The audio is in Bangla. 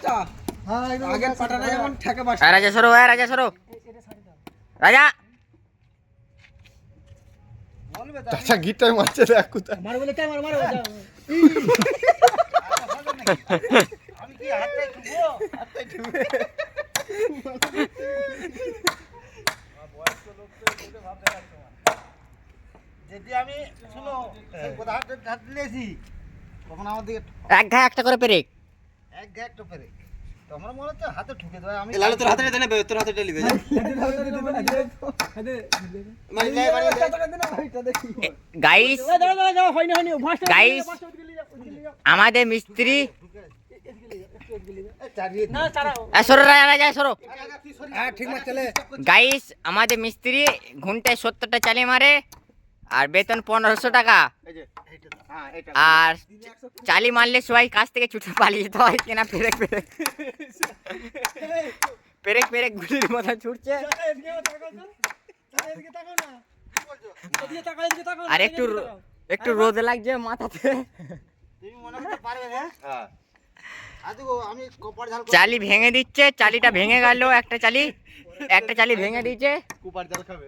রাজা আগের পাটাটা যেমন ঠেকে বসে রাজা সরো, রাজা সরো, রাজা বলবে তো চাচা গিটার মারছে দেখ কোথায়। মার বলে কে মার যাও আমি কি হাতে ঠুকবো হাতে ঠুকবে বয়স্ক লোক তো এটা ভাব দেখার সময় যদি আমি শুনো কোথা হাত দিয়েছি তখন আমার দিকে এক ঘা একটা করে পেরেক। এক গ্যাক তো পেরে তো আমার মনে হচ্ছে হাতে ঠুকে দেয় আমি লালু তোর হাতে নেবে, তোর হাতে লিবে যা। মানে যাই বাড়ি যাই। গাইস গাইস আমাদের মিস্ত্রি সরো, রাজা সরো। হ্যাঁ ঠিক আছে চলে গাইস আমাদের মিস্ত্রি ঘন্টায় 70টা চালি মারে আর বেতন 1500 টাকা। হ্যাঁ এটা আর চালি মারলে সবাই কাছ থেকে ছুটে পালিয়ে যেতে হয় কিনা। পেরেক পেরেক পেরেক পেরেক গুলির মতো ছুটছে। আর একটু রোদ লাগছে মাথাতে। তুমি মনে করতে পারবে না হ্যাঁ আজগো আমি কপার ঝাল চালি ভেঙে দিচ্ছে, চালিটা ভেঙে গেল। একটা চালি ভেঙে দিচ্ছে। কুপার জাল খাবে।